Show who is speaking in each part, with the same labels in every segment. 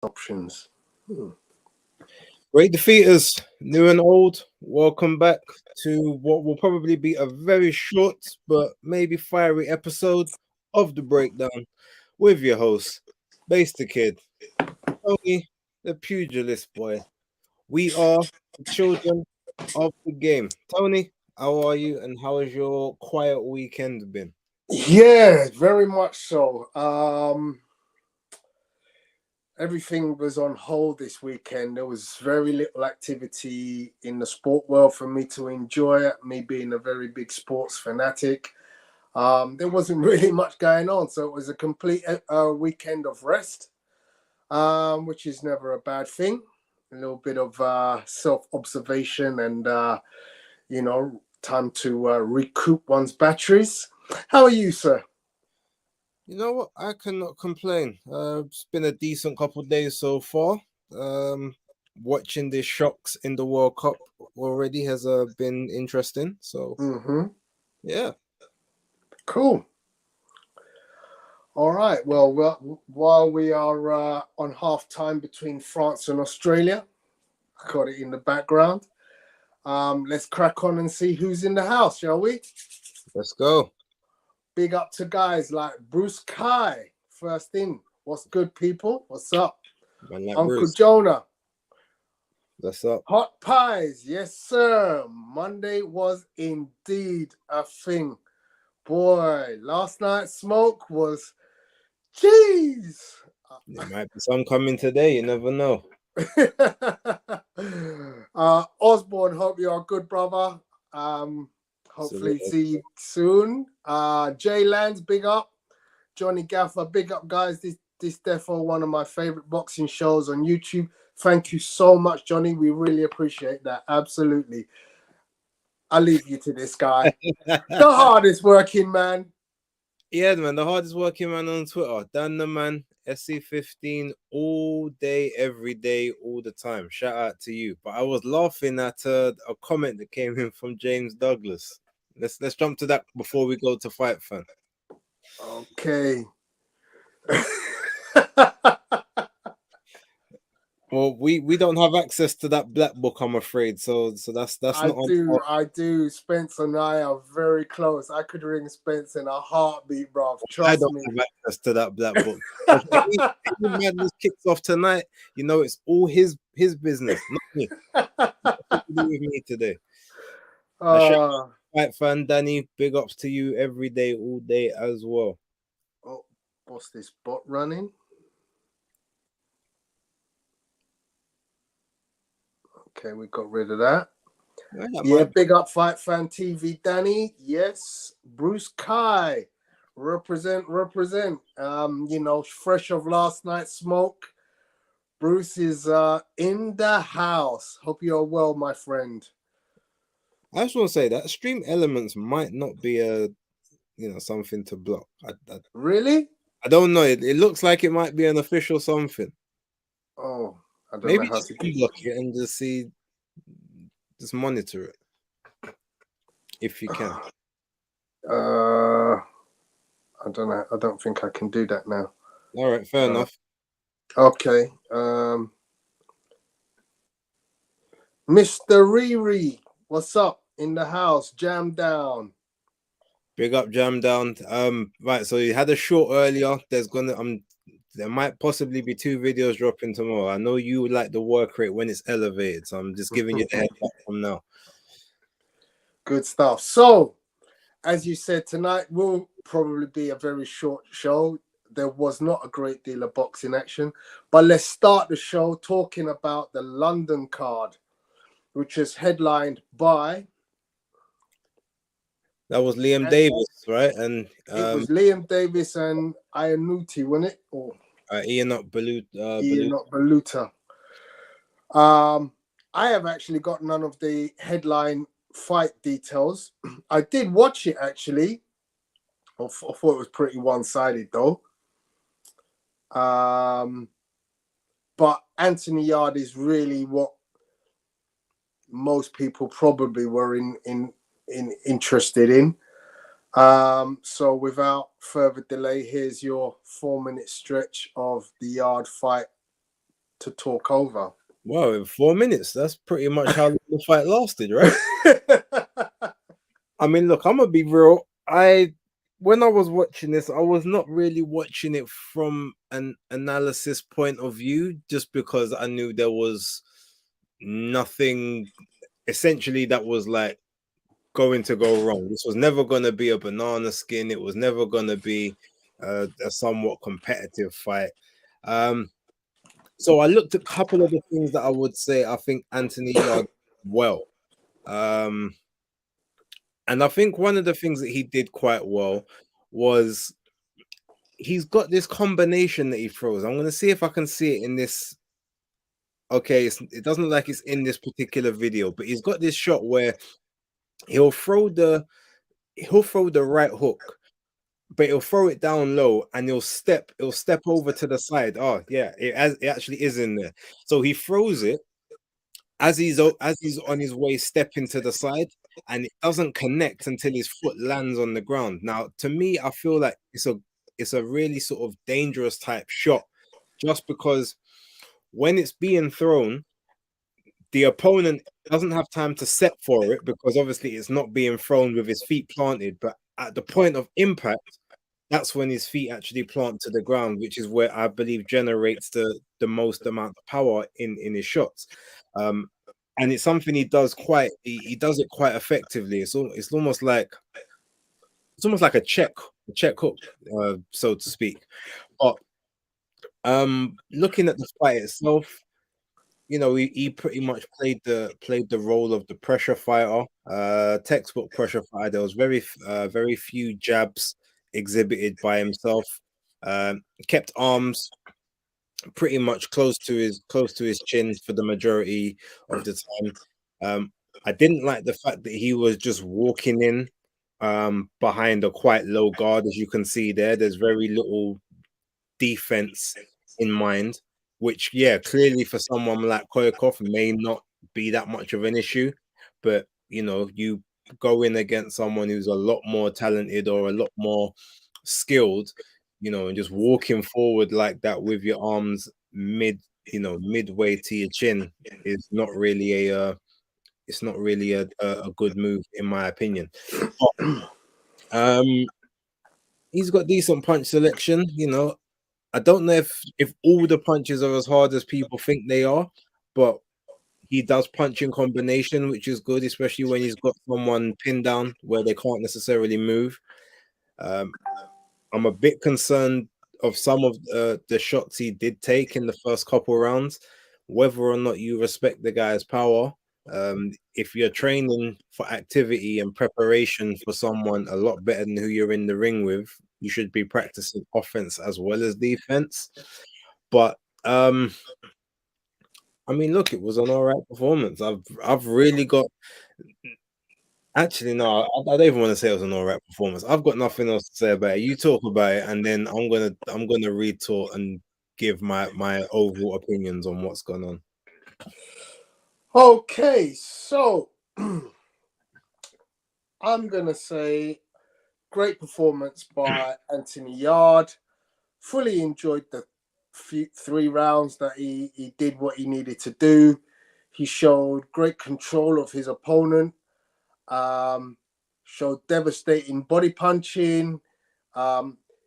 Speaker 1: options.
Speaker 2: Great defeaters, new and old, welcome back to what will probably be a very short but maybe fiery episode of The Breakdown with your host, BaseDaKID, Tony, the Pugilist Boy. We are the children of the game. Tony, how are you and how has your quiet weekend been?
Speaker 1: Yeah, very much so. Everything was on hold this weekend. There was very little activity in the sport world for me to enjoy. Me being a very big sports fanatic, there wasn't really much going on, so it was a complete weekend of rest, which is never a bad thing. A little bit of self-observation and time to recoup one's batteries. How are you, sir?
Speaker 2: You know what? I cannot complain. It's been a decent couple of days so far. Watching the shocks in the World Cup already has been interesting. So yeah,
Speaker 1: Cool. All right. Well, while we are on half time between France and Australia, I got it in the background. Let's crack on and see who's in the house, shall we?
Speaker 2: let's go.
Speaker 1: Big up to guys like Bruce Kai, first in. What's good, people? What's up?
Speaker 2: Man, like
Speaker 1: Uncle
Speaker 2: Bruce,
Speaker 1: Jonah.
Speaker 2: what's up?
Speaker 1: Hot pies. Yes, sir. Monday was indeed a thing. Boy, last night's smoke was, jeez.
Speaker 2: There might be some coming today. You never know.
Speaker 1: Osborne, hope you're a good brother. Hopefully see you soon. Jay Lands, big up. Johnny Gaffer, big up, guys. This defo one of my favorite boxing shows on YouTube. Thank you so much, Johnny. We really appreciate that. Absolutely. I'll leave you to this guy. The hardest working man.
Speaker 2: Yeah, man, the hardest working man on Twitter. Dan the man, SC15, all day, every day, all the time. Shout out to you. But I was laughing at a comment that came in from James Douglas. Let's jump to that before we go to Fight Fan.
Speaker 1: Okay.
Speaker 2: Well, we don't have access to that black book, I'm afraid. So that's not on.
Speaker 1: I do. Spence and I are very close. I could ring Spence in a heartbeat, bruv. Trust
Speaker 2: I don't
Speaker 1: me.
Speaker 2: have access to that black book. If madness kicks off tonight, you know it's all his business, not me. Nothing to do with me today. Fight Fan Danny, big ups to you every day, all day as well.
Speaker 1: Oh, what's this bot running? Okay, we got rid of that. Yeah, big up Fight Fan TV, Danny. Yes, Bruce Kai, represent. Fresh of last night's smoke. Bruce is in the house. Hope you're well, my friend.
Speaker 2: I just want to say that stream elements might not be something to block.
Speaker 1: Really?
Speaker 2: I don't know. It looks like it might be an official something.
Speaker 1: Oh, I don't
Speaker 2: Maybe
Speaker 1: know how
Speaker 2: just
Speaker 1: to
Speaker 2: block it and just monitor it if you can.
Speaker 1: I don't know. I don't think I can do that now.
Speaker 2: All right, fair enough.
Speaker 1: Okay. Mr. Riri, what's up in the house? Jam down.
Speaker 2: Big up, Jam down. Right. So you had a short earlier. There might possibly be 2 videos dropping tomorrow. I know you like the work rate when it's elevated, so I'm just giving you the heads up from now.
Speaker 1: Good stuff. So, as you said, tonight will probably be a very short show. There was not a great deal of boxing action, but let's start the show talking about the London card, which is headlined by...
Speaker 2: That was Liam Davis, right? And
Speaker 1: it was Liam Davis and Iannuti, wasn't it? Or
Speaker 2: Enoch Baluta.
Speaker 1: Enoch Baluta. I have actually got none of the headline fight details. I did watch it, actually. I thought it was pretty one-sided, though. But Anthony Yard is really what most people probably were interested in. So without further delay, here's your 4-minute stretch of the Yard fight to talk over.
Speaker 2: Wow, in 4 minutes. That's pretty much how the fight lasted, right? I mean, look, I'm gonna be real. When I was watching this, I was not really watching it from an analysis point of view, just because I knew there was nothing essentially that was like going to go wrong. This was never going to be a banana skin. It was never going to be a somewhat competitive fight. So I looked at a couple of the things that I would say I think Anthony Yarde well. And I think one of the things that he did quite well was he's got this combination that he throws. I'm going to see if I can see it in this. Okay, it doesn't look like it's in this particular video, but he's got this shot where he'll throw the right hook, but he'll throw it down low and he'll step over to the side. Oh yeah, it actually is in there. So he throws it as he's on his way stepping to the side, and it doesn't connect until his foot lands on the ground. Now, to me, I feel like it's a really sort of dangerous type shot, just because when it's being thrown, the opponent doesn't have time to set for it, because obviously it's not being thrown with his feet planted. But at the point of impact, that's when his feet actually plant to the ground, which is where I believe generates the most amount of power in his shots. And it's something he does he does it quite effectively. It's almost like a check hook, so to speak. But looking at the fight itself, you know, he pretty much played the role of the pressure fighter, textbook pressure fighter. There was very few jabs exhibited by himself. Kept arms pretty much close to his chin for the majority of the time. I didn't like the fact that he was just walking in behind a quite low guard. As you can see there, there's very little defense in mind, which, yeah, clearly for someone like Koikov may not be that much of an issue. But, you know, you go in against someone who's a lot more talented or a lot more skilled, you know, and just walking forward like that with your arms midway to your chin is not really a good move, in my opinion. But, he's got decent punch selection, you know. I don't know if all the punches are as hard as people think they are, but he does punch in combination, which is good, especially when he's got someone pinned down where they can't necessarily move. I'm a bit concerned of some of the shots he did take in the first couple rounds, whether or not you respect the guy's power. If you're training for activity and preparation for someone a lot better than who you're in the ring with, you should be practicing offense as well as defense. But I mean, look, it was an all right performance. I've really got. Actually, no, I don't even want to say it was an all right performance. I've got nothing else to say about it. You talk about it, and then I'm gonna retort and give my overall opinions on what's going on.
Speaker 1: Okay, so I'm gonna say great performance by Anthony Yarde. Fully enjoyed the 3 rounds that he did what he needed to do. He showed great control of his opponent. Showed devastating body punching.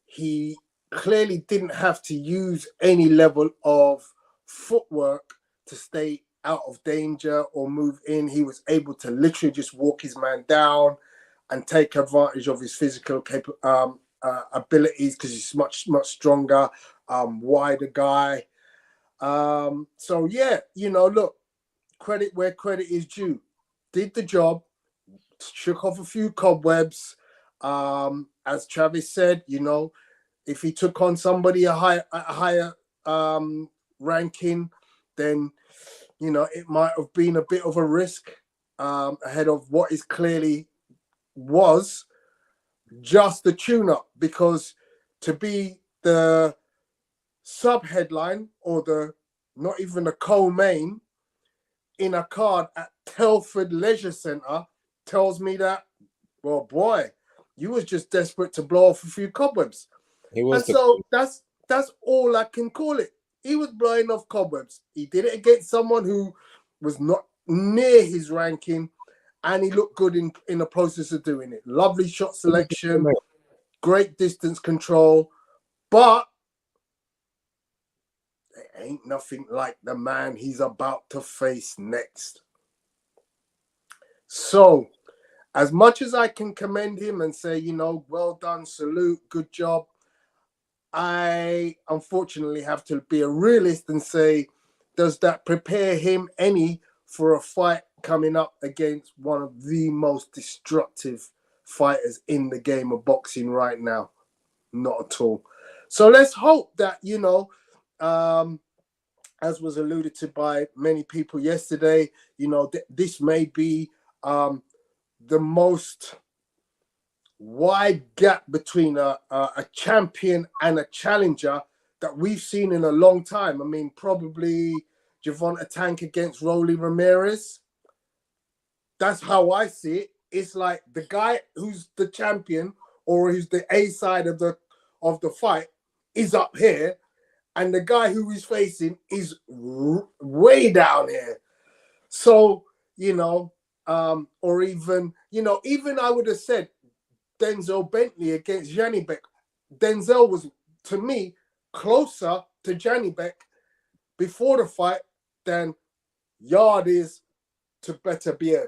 Speaker 1: He clearly didn't have to use any level of footwork to stay out of danger or move in. He was able to literally just walk his man down and take advantage of his physical abilities, because he's much stronger, wider guy. So yeah, you know, look, credit where credit is due. Did the job, shook off a few cobwebs. As Travis said, you know, if he took on somebody a higher ranking, then, you know, it might have been a bit of a risk ahead of what is clearly was just the tune-up, because to be the sub-headline or the not even a co-main in a card at Telford Leisure Centre tells me that, well, boy, you was just desperate to blow off a few cobwebs. And so that's all I can call it. he was blowing off cobwebs. He did it against someone who was not near his ranking, and he looked good in the process of doing it. Lovely shot selection, great distance control, but there ain't nothing like the man he's about to face next. So, as much as I can commend him and say, you know, well done, salute, good job, I unfortunately have to be a realist and say, does that prepare him any for a fight coming up against one of the most destructive fighters in the game of boxing right now? Not at all. So let's hope that, you know, as was alluded to by many people yesterday, you know, this may be the most wide gap between a champion and a challenger that we've seen in a long time. I mean, probably Gervonta Tank against Rolly Ramirez. That's how I see it. It's like the guy who's the champion or who's the A side of the fight is up here, and the guy who he's facing is way down here. So, you know, or even, you know, even I would have said Denzel Bentley against Janibek. Denzel was, to me, closer to Janibek before the fight than Yard is to Beterbiev.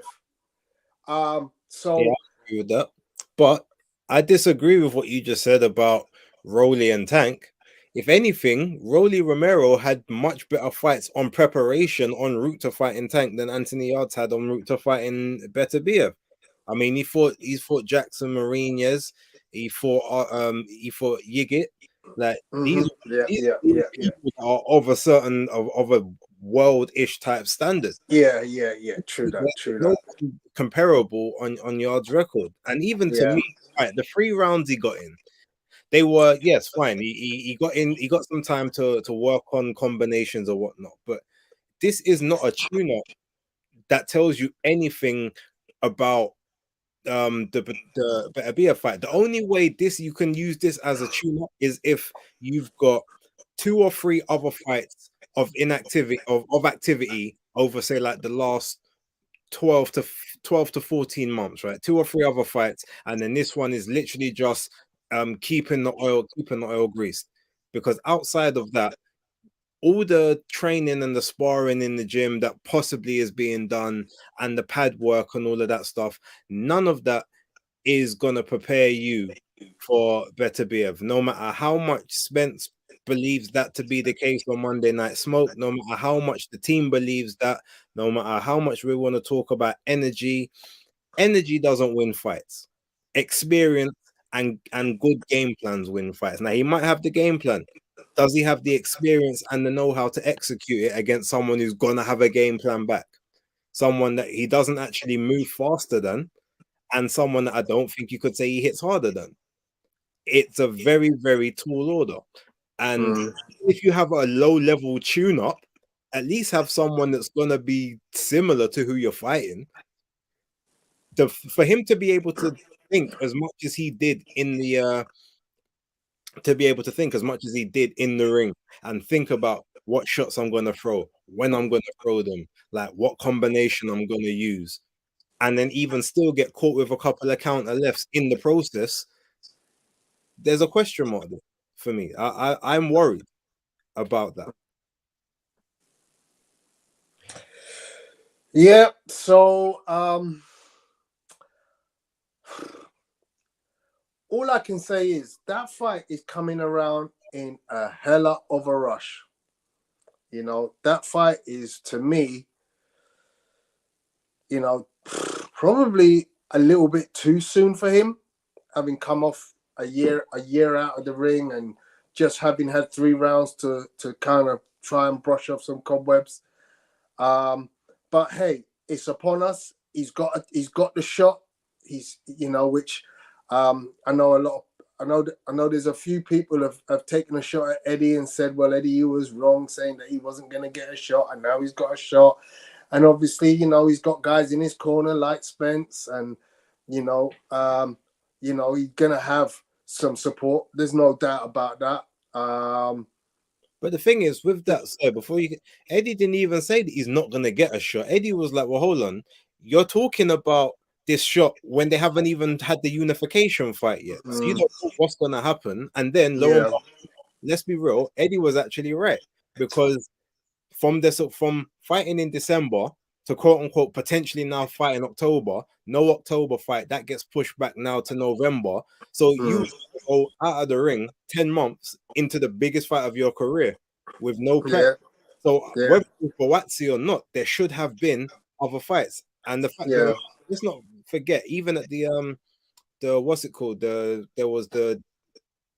Speaker 1: So
Speaker 2: yeah, I agree with that. But I disagree with what you just said about Rolly and Tank. If anything, Rolly Romero had much better fights on preparation en route to fighting Tank than Anthony Yards had en route to fighting Beterbiev. I mean, he's fought Jackson Mariñez, he fought Yigit. Like these people are of a certain of a world-ish type standard.
Speaker 1: Yeah. True that.
Speaker 2: Comparable on Yard's record, and even to me, right, the 3 rounds he got in, they were, yes, fine. He got in, he got some time to work on combinations or whatnot, but this is not a tune-up that tells you anything about the Beterbiev fight. The only way you can use this as a tune-up is if you've got 2 or 3 other fights of inactivity of activity over, say, like the last 12 to 14 months, right? 2 or 3 other fights, and then this one is literally just keeping the oil greased. Because outside of that, all the training and the sparring in the gym that possibly is being done and the pad work and all of that stuff, none of that is gonna prepare you for Beterbiev. No matter how much Spence believes that to be the case on Monday Night Smoke, no matter how much the team believes that, no matter how much we want to talk about energy doesn't win fights. Experience and good game plans win fights. Now, he might have the game plan. Does he have the experience and the know-how to execute it against someone who's gonna have a game plan back? Someone that he doesn't actually move faster than, and someone that I don't think you could say he hits harder than. It's a very, very tall order. And if you have a low-level tune-up, at least have someone that's gonna be similar to who you're fighting. For him to be able to think as much as he did in the ring and think about what shots I'm gonna throw, when I'm gonna throw them, like what combination I'm gonna use, and then even still get caught with a couple of counter lefts in the process, there's a question mark there for me. I'm worried about that.
Speaker 1: Yeah, so all I can say is that fight is coming around in a hella of a rush. You know, that fight is, to me, you know, probably a little bit too soon for him, having come off a year out of the ring and just having had 3 rounds to kind of try and brush off some cobwebs. But hey, it's upon us. He's got the shot. He's, you know, which I know there's a few people have taken a shot at Eddie and said, well, Eddie, you was wrong saying that he wasn't going to get a shot, and now he's got a shot. And obviously, you know, he's got guys in his corner like Spence, and you know, he's gonna have some support. There's no doubt about that.
Speaker 2: But the thing is, with that, sir, Eddie didn't even say that he's not gonna get a shot. Eddie was like, "Well, hold on, you're talking about this shot when they haven't even had the unification fight yet, so you don't know what's gonna happen." And then, lo and behold, let's be real, Eddie was actually right, because from fighting in December to quote unquote potentially now fighting October, no October fight that gets pushed back now to November. So you go out of the ring 10 months into the biggest fight of your career with no plan. So whether it's for Watsi or not, there should have been other fights. And the fact that let's not forget, even at the what's it called? There was the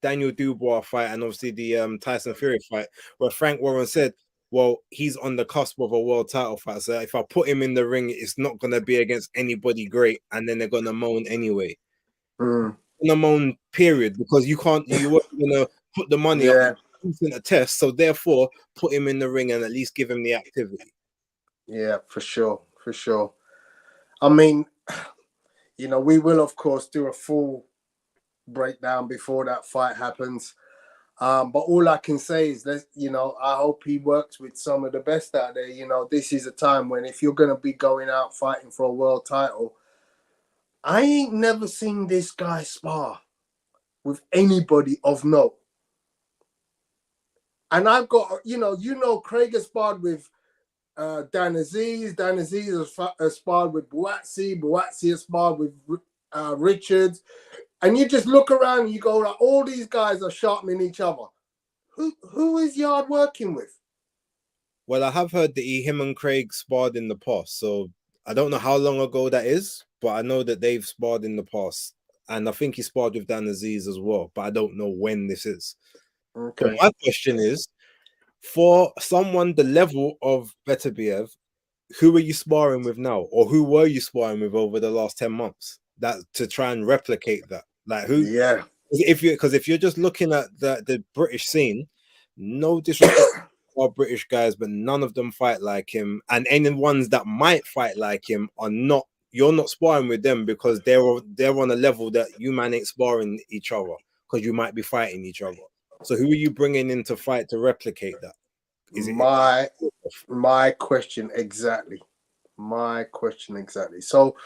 Speaker 2: Daniel Dubois fight and obviously the Tyson Fury fight, where Frank Warren said, well, he's on the cusp of a world title fight. So if I put him in the ring, it's not going to be against anybody great. And then they're going to moan anyway. Going to moan, period, because you weren't going to put the money up in a test. So therefore, put him in the ring and at least give him the activity.
Speaker 1: Yeah, for sure. For sure. I mean, you know, we will, of course, do a full breakdown before that fight happens. But all I can say is that, you know, I hope he works with some of the best out there. You know, this is a time when if you're going to be going out fighting for a world title, I ain't never seen this guy spar with anybody of note. And I've got, you know, Craig has sparred with Dan Aziz. Dan Aziz has sparred with Buatsi. Buatsi has sparred with Richards. And you just look around and you go, like, all these guys are sharpening each other. Who is Yard working with?
Speaker 2: Well, I have heard that him and Craig sparred in the past. So I don't know how long ago that is, but I know that they've sparred in the past. And I think he sparred with Dan Aziz as well, but I don't know when this is. Okay. But my question is, for someone the level of BaseDaKID, who are you sparring with now? Or who were you sparring with over the last 10 months? That to try and replicate that, like who?
Speaker 1: Yeah.
Speaker 2: If you're just looking at the British scene, no disrespect to our British guys, but none of them fight like him, and any ones that might fight like him are not. You're not sparring with them because they're on a level that you man ain't sparring each other because you might be fighting each other. So who are you bringing in to fight to replicate that?
Speaker 1: Is my question exactly? My question exactly. So,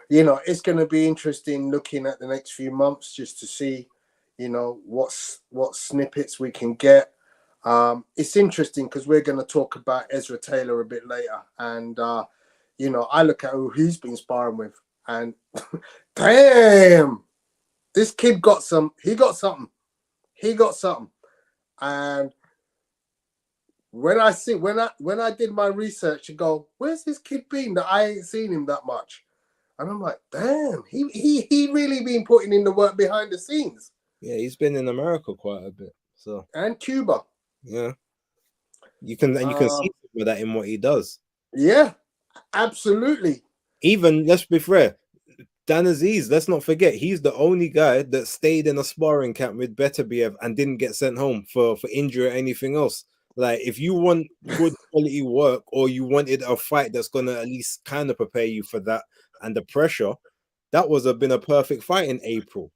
Speaker 1: you know, it's going to be interesting looking at the next few months just to see, you know, what snippets we can get. It's interesting because we're going to talk about Ezra Taylor a bit later. And, you know, I look at who he's been sparring with and damn, this kid got something. He got something. And when I did my research and go, where's this kid been that I ain't seen him that much? And I'm like, damn, he really been putting in the work behind the scenes.
Speaker 2: Yeah, he's been in America quite a bit. So
Speaker 1: and Cuba.
Speaker 2: Yeah. You can see some of that in what he does.
Speaker 1: Yeah, absolutely.
Speaker 2: Even, let's be fair, Dan Aziz, let's not forget, he's the only guy that stayed in a sparring camp with BaseDaKID and didn't get sent home for injury or anything else. Like, if you want good quality work or you wanted a fight that's going to at least kind of prepare you for that and the pressure, that was been a perfect fight in April.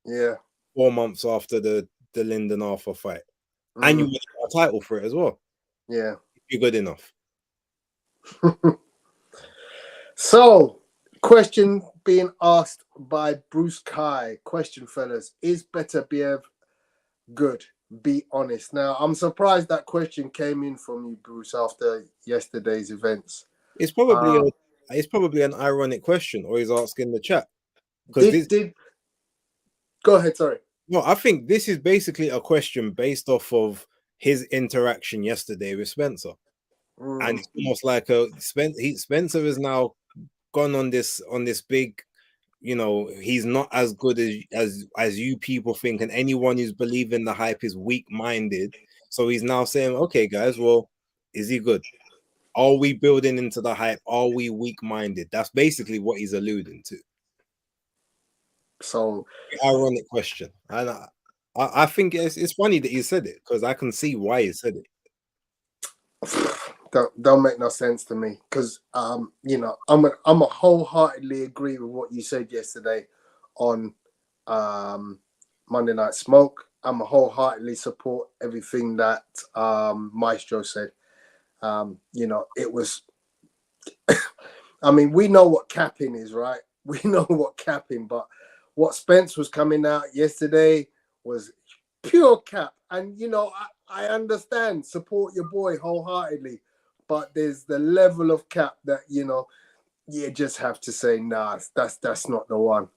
Speaker 1: Yeah.
Speaker 2: 4 months after the Lyndon Arthur fight. And you won a title for it as well.
Speaker 1: Yeah.
Speaker 2: You're good enough.
Speaker 1: So, question being asked by Bruce Kai. Question, fellas. Is BaseDaKID good? Be honest. Now, I'm surprised that question came in from you, Bruce, after yesterday's events.
Speaker 2: It's probably an ironic question, or he's asking the chat.
Speaker 1: Go ahead, sorry.
Speaker 2: No, I think this is basically a question based off of his interaction yesterday with Spencer. And it's almost like Spencer is now gone on this big, you know, he's not as good as you people think, and anyone who's believing the hype is weak-minded. So he's now saying, okay, guys, well, is he good? Are we building into the hype? Are we weak-minded? That's basically what he's alluding to.
Speaker 1: So,
Speaker 2: ironic question, and I think it's funny that he said it because I can see why he said it.
Speaker 1: Don't make no sense to me because you know, I'm a wholeheartedly agree with what you said yesterday on Monday Night Smoke. I'm wholeheartedly support everything that Maestro said. It was. I mean, we know what capping is, right? We know what capping, but what Spence was coming out yesterday was pure cap. And I understand, support your boy wholeheartedly, but there's the level of cap that you just have to say, nah, that's not the one.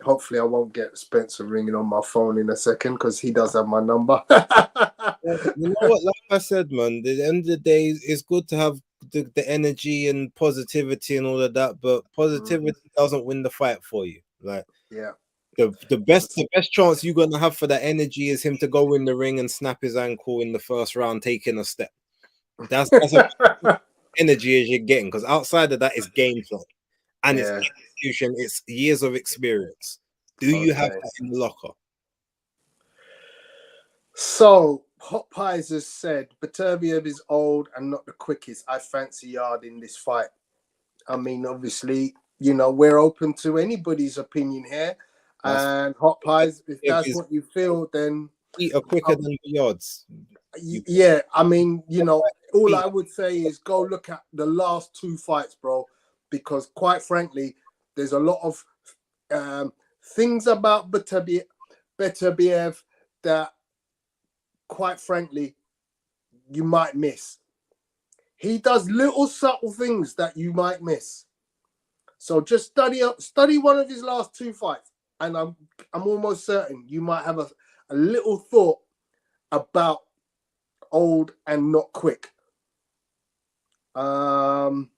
Speaker 1: Hopefully I won't get Spencer ringing on my phone in a second because he does have my number.
Speaker 2: You know what? Like I said, man, at the end of the day, it's good to have the energy and positivity and all of that, but positivity doesn't win the fight for you. Like,
Speaker 1: yeah,
Speaker 2: the best chance you're gonna have for that energy is him to go in the ring and snap his ankle in the first round, taking a step. That's a energy as you're getting, because outside of that is game plan and it's execution, it's years of experience. Do you have that in the locker?
Speaker 1: So Hot Pies has said Beterbiev is old and not the quickest. I fancy Yard in this fight. I mean, obviously, we're open to anybody's opinion here. And Hot Pies, if that's what you feel, then
Speaker 2: are quicker than the Yards.
Speaker 1: Yeah, I mean, all I would say is go look at the last two fights, bro, because quite frankly, there's a lot of things about Beterbiev that, quite frankly, you might miss. He does little subtle things that you might miss. So just study one of his last two fights, and I'm almost certain you might have a little thought about old and not quick. Jam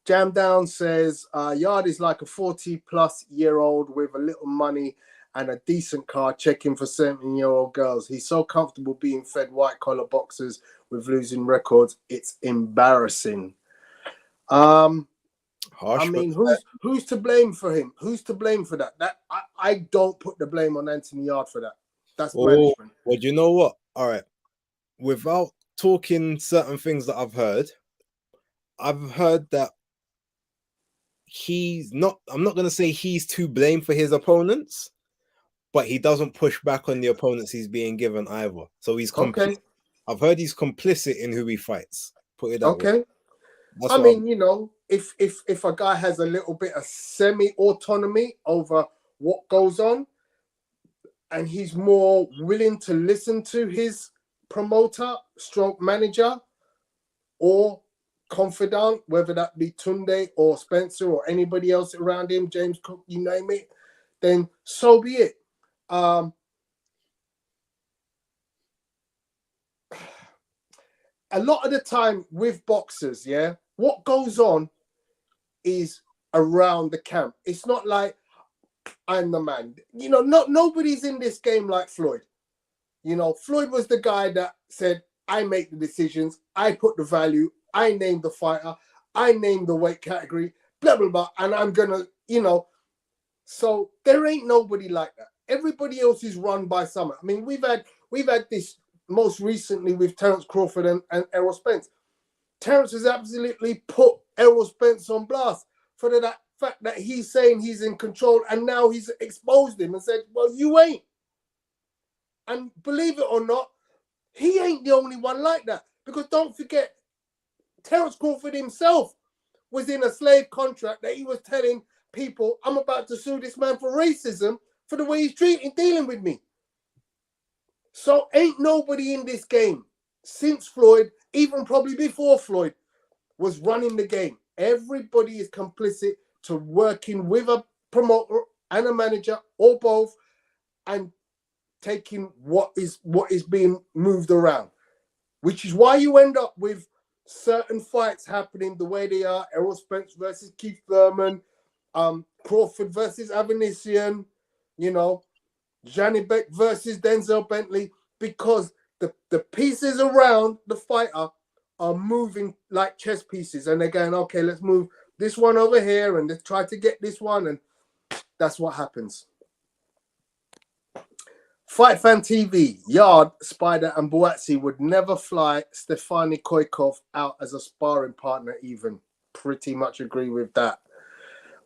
Speaker 1: Down says Yard is like a 40-plus-year-old with a little money and a decent car checking for 17-year-old girls. He's so comfortable being fed white-collar boxers with losing records. It's embarrassing.
Speaker 2: Harsh,
Speaker 1: I mean, who's to blame for him? Who's to blame for that? I don't put the blame on Anthony Yard for that. That's management.
Speaker 2: Well, you know what? All right. Without talking certain things that I've heard that he's not, I'm not going to say he's to blame for his opponents, but he doesn't push back on the opponents he's being given either. So he's complicit. Okay. I've heard he's complicit in who he fights. Put it that way.
Speaker 1: I mean, if a guy has a little bit of semi-autonomy over what goes on, and he's more willing to listen to his promoter, stroke manager, or confidant, whether that be Tunde or Spencer or anybody else around him, James Cook, you name it, then so be it. A lot of the time with boxers, what goes on is around the camp. It's not like I'm the man. Nobody's in this game like Floyd. Floyd was the guy that said, I make the decisions, I put the value, I name the fighter, I name the weight category, blah, blah, blah, and I'm gonna, so there ain't nobody like that. Everybody else is run by someone. I mean, we've had this most recently with Terence Crawford and Errol Spence. Terence has absolutely put Errol Spence on blast for that fact that he's saying he's in control, and now he's exposed him and said, well, you ain't. And believe it or not, he ain't the only one like that. Because don't forget, Terence Crawford himself was in a slave contract that he was telling people, I'm about to sue this man for racism for the way he's dealing with me. So ain't nobody in this game since Floyd, even probably before Floyd, was running the game. Everybody is complicit to working with a promoter and a manager or both and taking what is being moved around, which is why you end up with certain fights happening the way they are. Errol Spence versus Keith Thurman, Crawford versus Avanesian, Johnny Beck versus Denzel Bentley, because the pieces around the fighter are moving like chess pieces, and they're going, okay, let's move this one over here and let's try to get this one, and that's what happens. Fight Fan TV, Yard, Spider, and Buatsi would never fly Stefani Koikov out as a sparring partner even. Pretty much agree with that.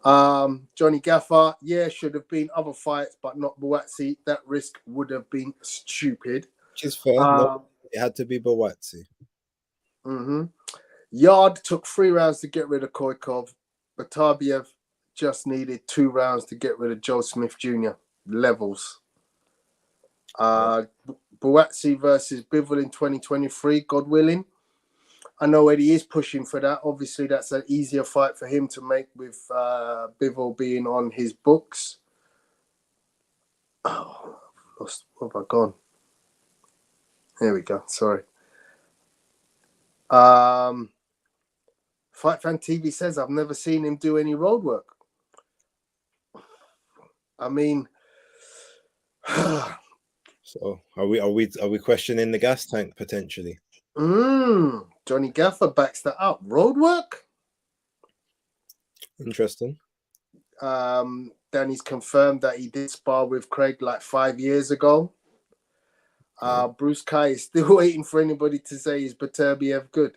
Speaker 1: Johnny Gaffer, yeah, should have been other fights, but not Buatsi. That risk would have been stupid.
Speaker 2: Which is fair. No, it had to be Bawatsi.
Speaker 1: Yard took 3 rounds to get rid of Koikov. Batabiev just needed 2 rounds to get rid of Joe Smith Jr. Levels. Buatsi versus Bivol in 2023, God willing. I know Eddie is pushing for that. Obviously, that's an easier fight for him to make with Bivol being on his books. Oh, lost. Where have I gone? There we go. Sorry. Fight Fan TV says I've never seen him do any road work. I mean,
Speaker 2: so are we questioning the gas tank potentially?
Speaker 1: Johnny Gaffer backs that up. Road work?
Speaker 2: Interesting.
Speaker 1: Danny's confirmed that he did spar with Craig like 5 years ago. Bruce Kai is still waiting for anybody to say is Beterbiev good.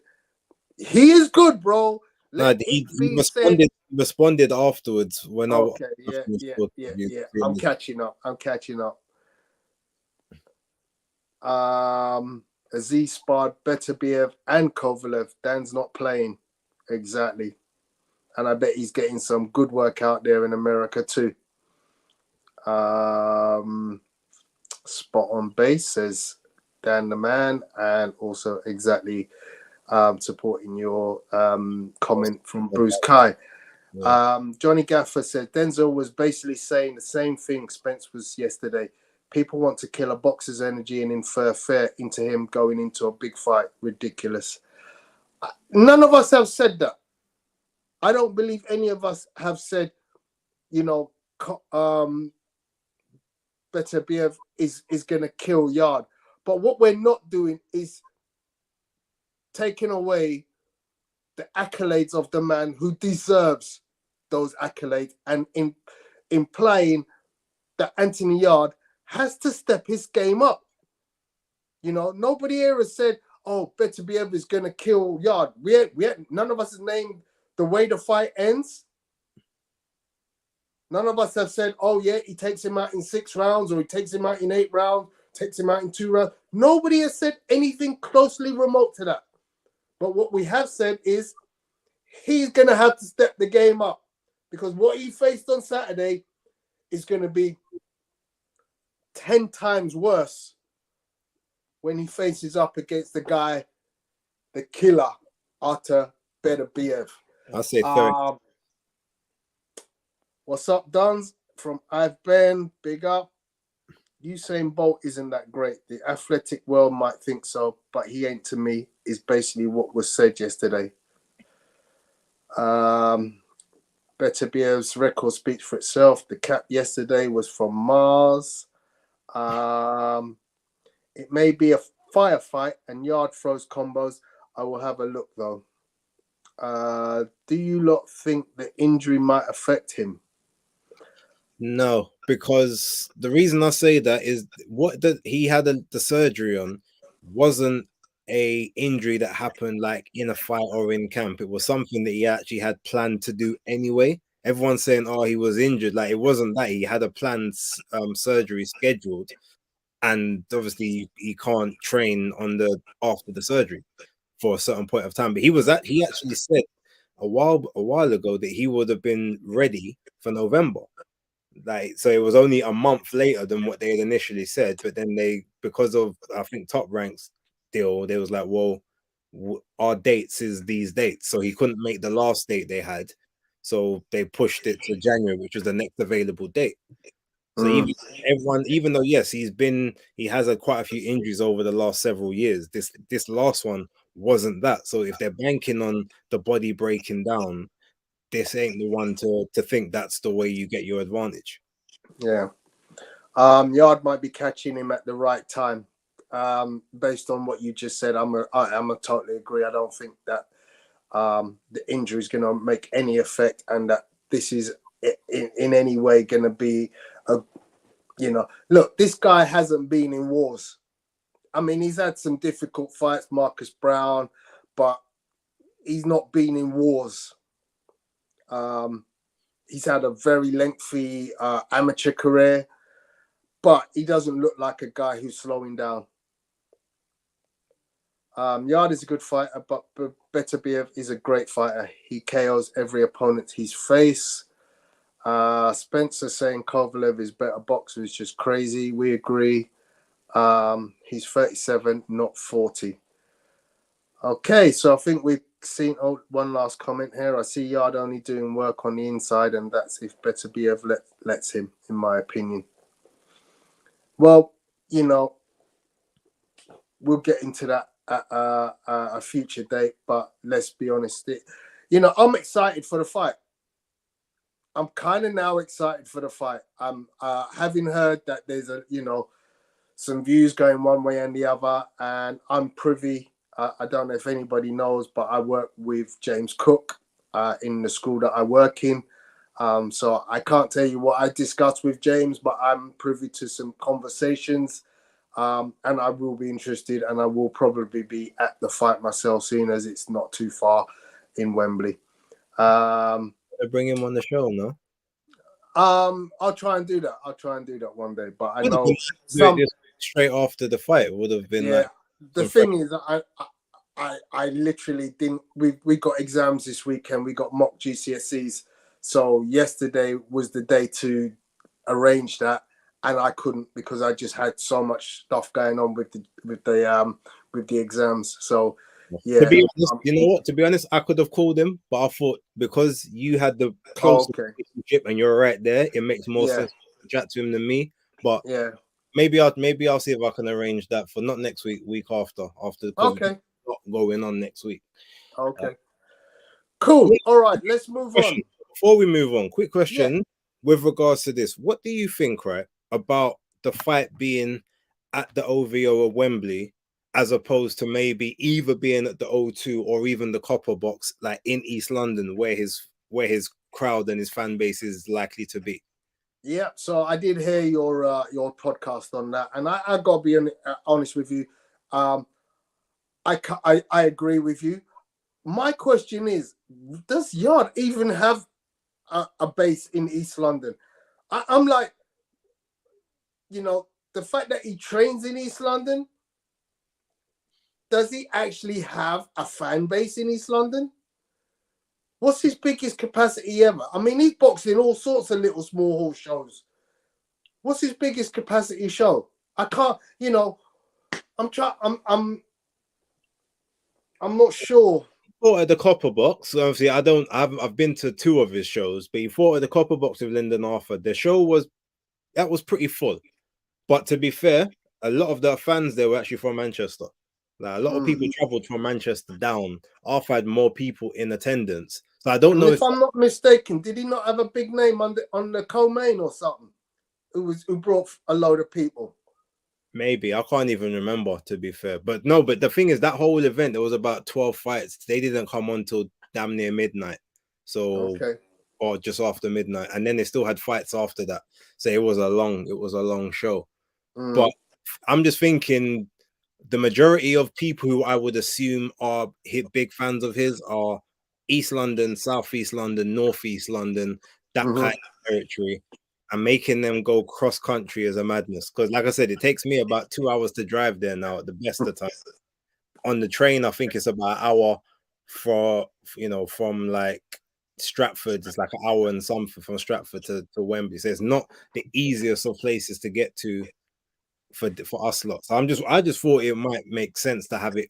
Speaker 1: He is good, bro.
Speaker 2: He responded afterwards when
Speaker 1: yeah. I'm catching up. Aziz sparred Beterbiev and Kovalev. Dan's not playing. Exactly. And I bet he's getting some good work out there in America too. Spot on base, says Dan the man, and also exactly supporting your comment from Bruce Kai. Johnny Gaffer said Denzel was basically saying the same thing Spence was yesterday. People want to kill a boxer's energy and infer fear into him going into a big fight. Ridiculous. None of us have said that. I don't believe any of us have said, Beterbiev is going to kill Yard. But what we're not doing is taking away the accolades of the man who deserves those accolades and implying that Anthony Yard has to step his game up. Nobody here has said, oh, Beterbiev is going to kill Yard. None of us has named the way the fight ends. None of us have said, oh, yeah, he takes him out in 6 rounds or he takes him out in 8 rounds, takes him out in 2 rounds. Nobody has said anything closely remote to that. But what we have said is he's going to have to step the game up because what he faced on Saturday is going to be 10 times worse when he faces up against the guy, the killer, Artur Beterbiev.
Speaker 2: I'll say 30.
Speaker 1: What's up, Duns? From I've been big up. Usain Bolt isn't that great. The athletic world might think so, but he ain't to me, is basically what was said yesterday. Beterbiev's record speaks for itself. The cap yesterday was from Mars. It may be a firefight and Yard throws combos. I will have a look, though. Do you lot think the injury might affect him?
Speaker 2: No, because the reason I say that is he had the surgery on wasn't a injury that happened like in a fight or in camp. It was something that he actually had planned to do anyway. Everyone's saying, oh, he was injured. Like, it wasn't that. He had a planned surgery scheduled, and obviously he can't train after the surgery for a certain point of time. But he actually said a while ago that he would have been ready for November. Like, so it was only a month later than what they had initially said, but then because of, I think, Top Rank's deal, they was like, well, our dates is these dates, so he couldn't make the last date they had, so they pushed it to January, which was the next available date. So even though yes, he has had quite a few injuries over the last several years, this last one wasn't that. So if they're banking on the body breaking down, this ain't the one to think that's the way you get your advantage.
Speaker 1: Yeah. Yard might be catching him at the right time. Based on what you just said, I'm a totally agree. I don't think that the injury is going to make any effect, and that this is in any way going to be look, this guy hasn't been in wars. I mean, he's had some difficult fights, Marcus Brown, but he's not been in wars. he's had a very lengthy amateur career, but he doesn't look like a guy who's slowing down. Yard is a good fighter, but BaseDaKID is a great fighter. He KOs every opponent he's faced. Spencer saying Kovalev is better boxer is just crazy. We agree. He's 37, not 40. Okay, so I think we've seen one last comment here. I see Yard only doing work on the inside, and that's if BaseDaKID lets him, in my opinion. Well, you know, we'll get into that at a future date, but let's be honest. You know, I'm excited for the fight. I'm kind of now excited for the fight. I'm having heard that there's some views going one way and the other, and I'm privy. I don't know if anybody knows, but I work with James Cook in the school that I work in. So I can't tell you what I discussed with James, but I'm privy to some conversations, and I will be interested, and I will probably be at the fight myself, seeing as it's not too far in Wembley.
Speaker 2: Bring him on the show, no?
Speaker 1: I'll try and do that. I'll try and do that one day. But I know
Speaker 2: straight after the fight would have been like.
Speaker 1: The thing is, I literally didn't. We got exams this weekend. We got mock GCSEs. So yesterday was the day to arrange that, and I couldn't because I just had so much stuff going on with the exams. So. Yeah.
Speaker 2: To be honest, you know what? To be honest, I could have called him, but I thought because you had the close relationship and you're right there, it makes more sense to chat to him than me. But maybe I'll see if I can arrange that for not next week, week after. Okay. Going on next week.
Speaker 1: Okay. Cool. All right, let's move on.
Speaker 2: Before we move on, quick question with regards to this: what do you think, right, about the fight being at the OVO of Wembley, as opposed to maybe either being at the O2 or even the Copper Box, like in East London, where his crowd and his fan base is likely to be?
Speaker 1: Yeah, so I did hear your podcast on that, and I gotta be honest with you. I agree with you. My question is, does Yard even have a base in East London? I'm like, the fact that he trains in East London. Does he actually have a fan base in East London? What's his biggest capacity ever? I mean, he's boxing all sorts of little small hall shows. What's his biggest capacity show? I can't, I'm not sure.
Speaker 2: He fought at the Copper Box. Obviously, I've been to 2 of his shows, but he fought at the Copper Box with Lyndon Arthur. The show was pretty full. But to be fair, a lot of the fans there were actually from Manchester. Like a lot of people traveled from Manchester down. Arthur had more people in attendance. So I don't know
Speaker 1: if I'm not mistaken, did he not have a big name on the co-main or something? Who brought a load of people?
Speaker 2: Maybe. I can't even remember, to be fair. But no, but the thing is, that whole event, there was about 12 fights. They didn't come on till damn near midnight. So or just after midnight. And then they still had fights after that. So it was a long show. But I'm just thinking the majority of people who I would assume are big fans of his are East London, Southeast London, Northeast London, that kind of territory, and making them go cross country is a madness. Because like I said, it takes me about 2 hours to drive there now at the best of times. On the train, I think it's about an hour from like Stratford. It's like an hour and something from Stratford to Wembley. So it's not the easiest of places to get to for us lot. So I just thought it might make sense to have it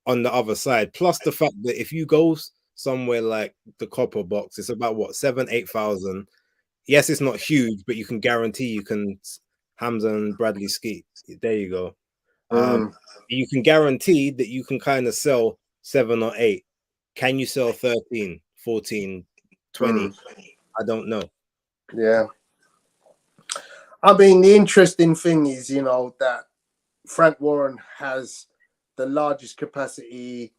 Speaker 2: on the other side. Plus the fact that if you go somewhere like the Copper Box, it's about 7,000-8,000. Yes, it's not huge, but you can guarantee you can Hamza and Bradley Skeet. There you go. You can guarantee that you can kind of sell 7 or 8. Can you sell 13, 14, 20? I don't know.
Speaker 1: Yeah. I mean, the interesting thing is, that Frank Warren has the largest capacity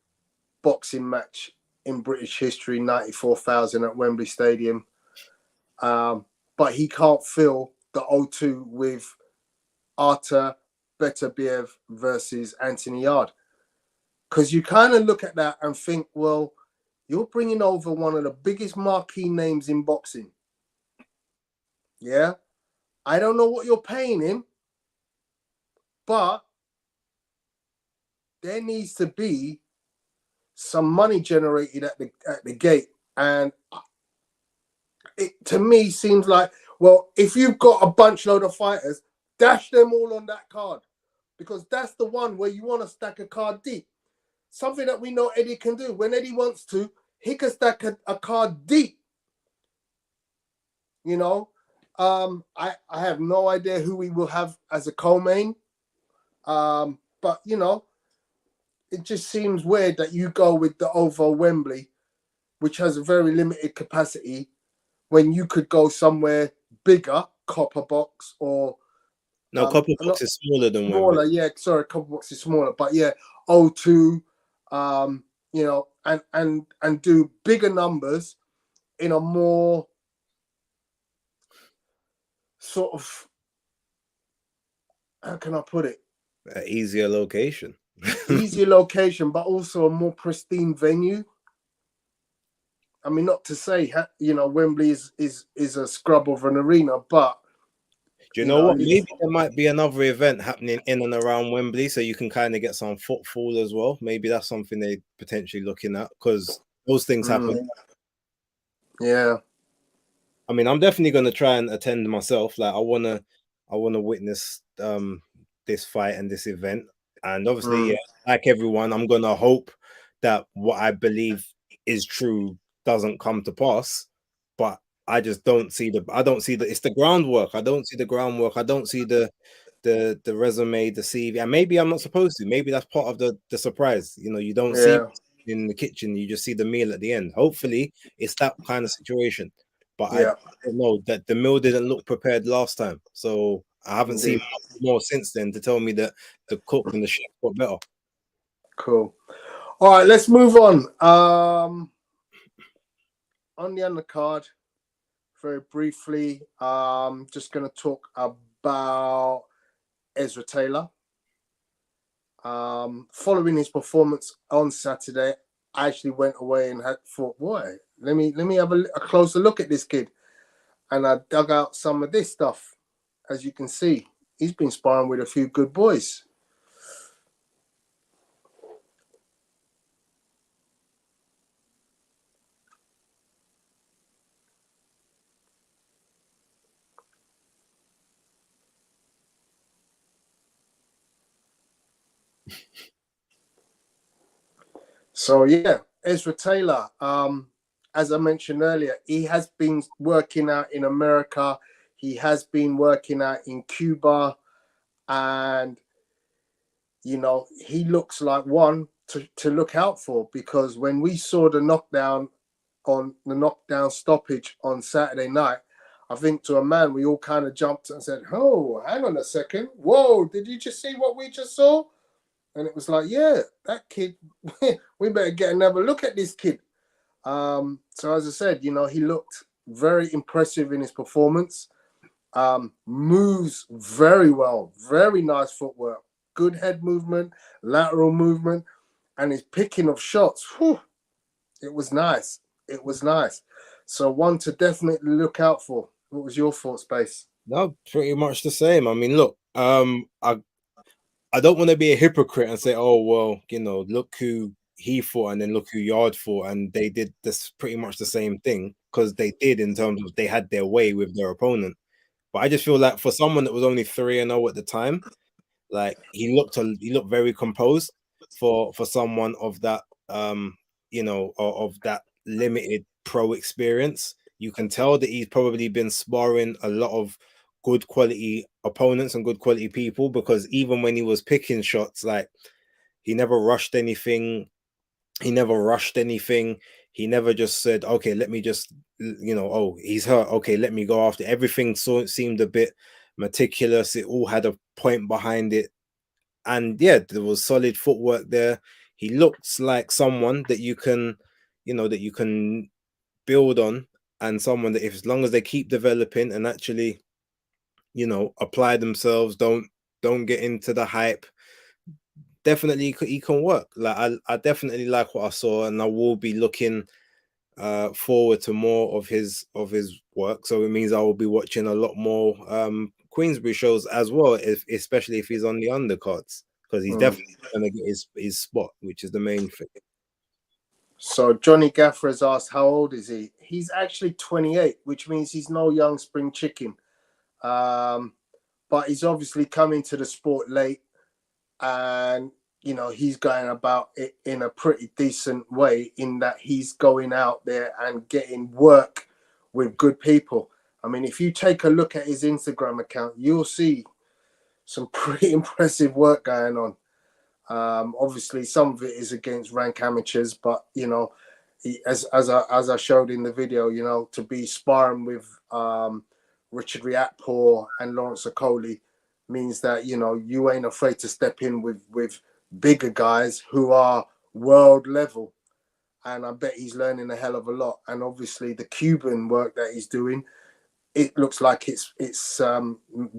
Speaker 1: boxing match in British history, 94,000 at Wembley Stadium. But he can't fill the O2 with Artur Beterbiev versus Anthony Yard. Because you kind of look at that and think, well, you're bringing over one of the biggest marquee names in boxing. Yeah. I don't know what you're paying him, but there needs to be some money generated at the gate. And it to me seems like, well, if you've got a bunch load of fighters, dash them all on that card, because that's the one where you want to stack a card deep. Something that we know Eddie can do. When Eddie wants to, he can stack a card deep. You know, I have no idea who we will have as a co-main, but you know, it just seems weird that you go with the OVO Wembley, which has a very limited capacity, when you could go somewhere bigger, Copper Box, or
Speaker 2: No, Copper Box is smaller than
Speaker 1: smaller.
Speaker 2: Wembley.
Speaker 1: Yeah, sorry, Copper Box is smaller, but yeah, O2, you know, and do bigger numbers in a more sort of, how can I put it?
Speaker 2: An easier location.
Speaker 1: Easier location, but also a more pristine venue. I mean, not to say, you know, Wembley is a scrub of an arena, but
Speaker 2: do you know what? Maybe there might be another event happening in and around Wembley, so you can kind of get some footfall as well. Maybe that's something they potentially looking at, because those things happen.
Speaker 1: Yeah.
Speaker 2: I mean, I'm definitely going to try and attend myself. Like, I wanna witness this fight and this event. And obviously, yeah, like everyone, I'm gonna hope that what I believe is true doesn't come to pass. But I just don't see it's the groundwork. I don't see the groundwork. I don't see the resume, the CV. And maybe I'm not supposed to. Maybe that's part of the surprise. You know, you don't see in the kitchen, you just see the meal at the end. Hopefully, it's that kind of situation. But I don't know that the meal didn't look prepared last time. So I haven't seen more since then to tell me that the cook and the chef got better.
Speaker 1: Cool. All right, let's move on. On the undercard, very briefly, just going to talk about Ezra Taylor. Following his performance on Saturday, I actually went away and thought, boy, let me have a closer look at this kid. And I dug out some of this stuff. As you can see, he's been sparring with a few good boys. So yeah, Ezra Taylor, as I mentioned earlier, he has been working out in America. He has been working out in Cuba, and you know, he looks like one to look out for, because when we saw the knockdown stoppage on Saturday night, I think to a man we all kind of jumped and said, "Oh, hang on a second! Whoa, did you just see what we just saw?" And it was like, yeah, that kid, we better get another look at this kid. So as I said, you know, he looked very impressive in his performance. Moves very well, very nice footwork, good head movement, lateral movement, and his picking of shots. Whew, it was nice. It was nice. So one to definitely look out for. What was your thoughts, Base?
Speaker 2: No, pretty much the same. I mean, look, I don't want to be a hypocrite and say, oh, well, you know, look who he fought and then look who Yard fought, and they did this pretty much the same thing, because they did, in terms of they had their way with their opponent. But I just feel like for someone that was only 3-0 at the time, like he looked very composed for someone of that you know, of that limited pro experience. You can tell that he's probably been sparring a lot of good quality opponents and good quality people, because even when he was picking shots, like he never rushed anything. He never just said, okay, let me just, you know, oh, he's hurt, okay, let me go after. Everything seemed a bit meticulous. It all had a point behind it. And yeah, there was solid footwork there. He looks like someone that you can, you know, that you can build on, and someone that, if as long as they keep developing and actually, you know, apply themselves, don't get into the hype, definitely he can work. Like I definitely like what I saw, and I will be looking forward to more of his work. So it means I will be watching a lot more Queensberry shows as well, especially if he's on the undercards, because he's definitely going to get his spot, which is the main thing.
Speaker 1: So Johnny Gaffer has asked, how old is he? He's actually 28, which means he's no young spring chicken. But he's obviously come into the sport late, and he's going about it in a pretty decent way, in that he's going out there and getting work with good people. I mean, if you take a look at his Instagram account, you'll see some pretty impressive work going on. Obviously, some of it is against rank amateurs, but as I showed in the video, to be sparring with Richard Riatpour and Lawrence Okoli means that you ain't afraid to step in with bigger guys who are world level, and I bet he's learning a hell of a lot. And obviously, the Cuban work that he's doing, it looks like it's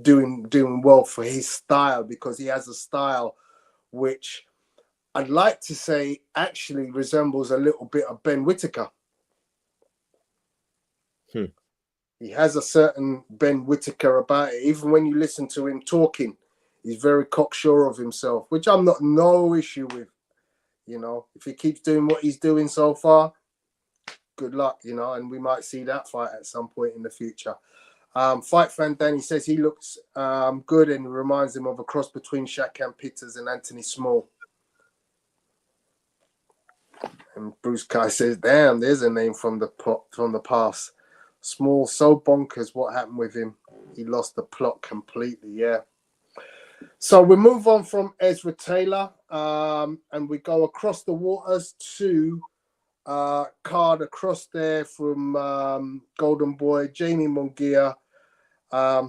Speaker 1: doing well for his style, because he has a style which I'd like to say actually resembles a little bit of Ben Whittaker. He has a certain Ben Whittaker about it. Even when you listen to him talking, he's very cocksure of himself, which I'm not no issue with. If he keeps doing what he's doing so far, good luck, and we might see that fight at some point in the future. Fight fan Danny says he looks good and reminds him of a cross between Shaq Peters and Anthony Small. And Bruce Kai says, damn, there's a name from the past. Small, so bonkers what happened with him. He lost the plot completely, yeah. So we move on from Ezra Taylor, and we go across the waters to card across there from Golden Boy, Jamie Munguia. I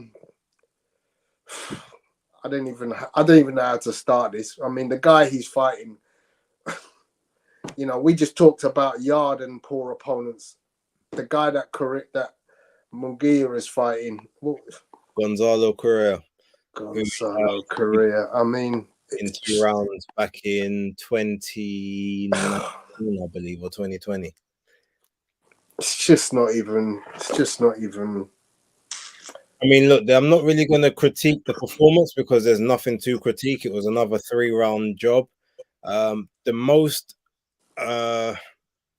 Speaker 1: don't even know how to start this. I mean, the guy he's fighting, we just talked about yard and poor opponents. The guy that Munguia is fighting,
Speaker 2: Gonzalo Correa.
Speaker 1: I mean,
Speaker 2: in 2 rounds back in 2019, I believe, or 2020.
Speaker 1: It's just not even.
Speaker 2: I mean, look, I'm not really going to critique the performance because there's nothing to critique. It was another 3-round job. The most,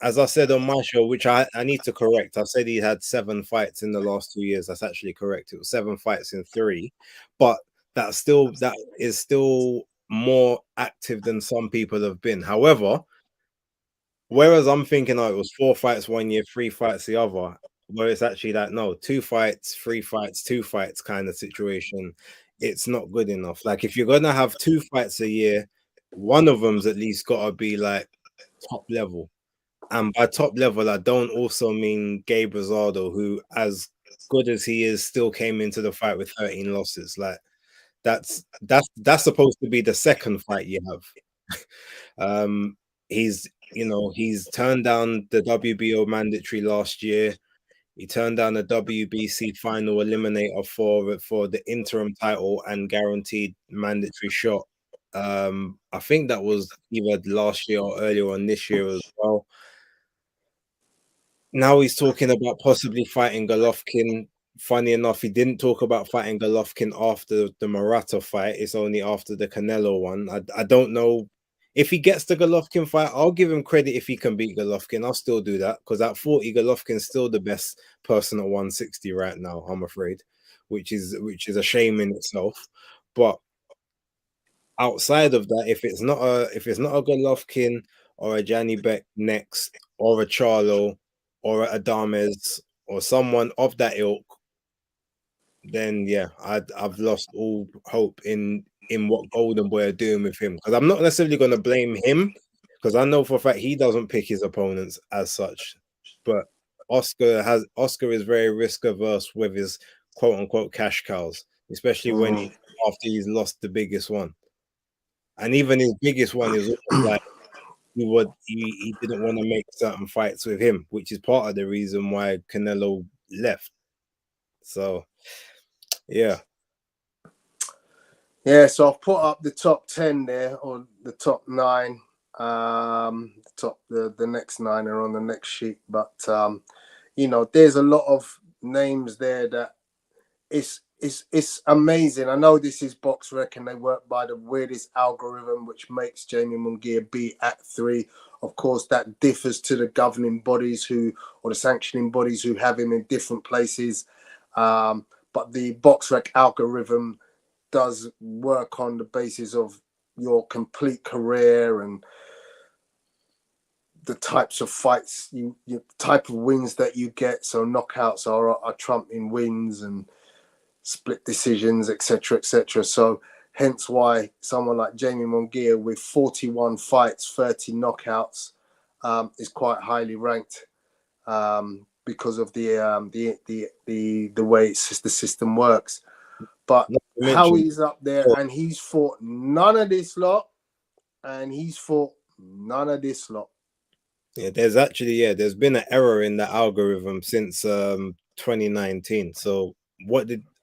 Speaker 2: as I said on my show, which I need to correct, I said he had 7 fights in the last 2 years. That's actually correct. It was 7 fights in 3, but that is still more active than some people have been. However, whereas I'm thinking, it was 4 fights 1 year, 3 fights the other, where it's actually like, no, 2 fights, 3 fights, 2 fights kind of situation. It's not good enough. Like, if you're gonna have 2 fights a year, one of them's at least gotta be like top level. And by top level, I don't also mean Gabe Rosado, who, as good as he is, still came into the fight with 13 losses. Like, that's supposed to be the second fight you have. He's turned down the WBO mandatory last year. He turned down the WBC final eliminator for the interim title and guaranteed mandatory shot. I think that was either last year or earlier on this year as well. Now he's talking about possibly fighting Golovkin. Funny enough, he didn't talk about fighting Golovkin after the Murata fight. It's only after the Canelo one. I don't know if he gets the Golovkin fight. I'll give him credit if he can beat Golovkin. I'll still do that, because at 40, Golovkin's still the best person at 160 right now, I'm afraid, which is a shame in itself. But outside of that, if it's not a Golovkin or a Janny Beck next, or a Charlo or a Adames or someone of that ilk, then yeah, I've lost all hope in what Golden Boy are doing with him. Because I'm not necessarily going to blame him, because I know for a fact he doesn't pick his opponents as such. But Oscar is very risk averse with his quote unquote cash cows, especially after he's lost the biggest one. And even his biggest one is like he didn't want to make certain fights with him, which is part of the reason why Canelo left. So yeah.
Speaker 1: So I've put up the top 10 there, or the top 9. The next 9 are on the next sheet, but there's a lot of names there that it's amazing. I know this is Box Rec and they work by the weirdest algorithm, which makes Jamie Munguia be at 3. Of course, that differs to the governing bodies or the sanctioning bodies who have him in different places. But the Box Rec algorithm does work on the basis of your complete career and the types of fights, type of wins that you get. So knockouts are trumping wins and split decisions, etc., etc. So hence why someone like Jamie Munguia with 41 fights, 30 knockouts, is quite highly ranked because of the way the system works. But how he's up there, and he's fought none of this lot, and he's fought none of this lot.
Speaker 2: Yeah, there's been an error in the algorithm since 2019. So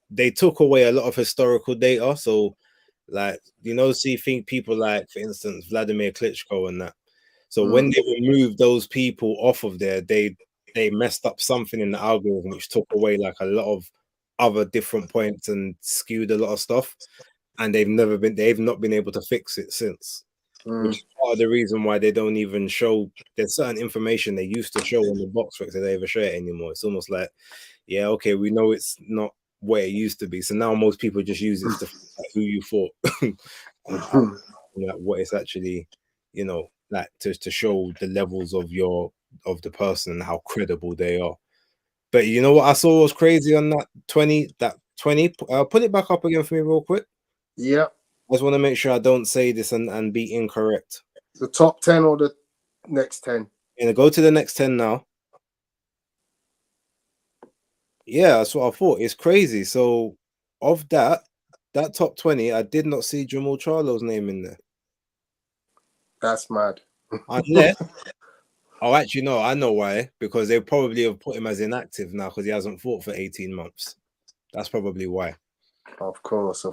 Speaker 2: they took away a lot of historical data. So like, think people like, for instance, Vladimir Klitschko and that. So when they removed those people off of there, they messed up something in the algorithm, which took away like a lot of other different points and skewed a lot of stuff. And they've not been able to fix it since. Which is part of the reason why they don't even show. There's certain information they used to show on the box that they ever show it anymore. It's almost like, yeah, okay, we know it's not where it used to be. So now most people just use it to like who you fought, like what it's actually, like to show the levels of the person and how credible they are. But you know what I saw was crazy on that 20. Put it back up again for me real quick.
Speaker 1: Yeah.
Speaker 2: I just want to make sure I don't say this and be incorrect.
Speaker 1: The top 10 or the next 10?
Speaker 2: Gonna go to the next 10 now. Yeah, that's what I thought. It's crazy. So of that top 20, I did not see Jamal Charlo's name in there.
Speaker 1: That's mad.
Speaker 2: Unless actually no, I know why. Because they probably have put him as inactive now because he hasn't fought for 18 months. That's probably why.
Speaker 1: Of course.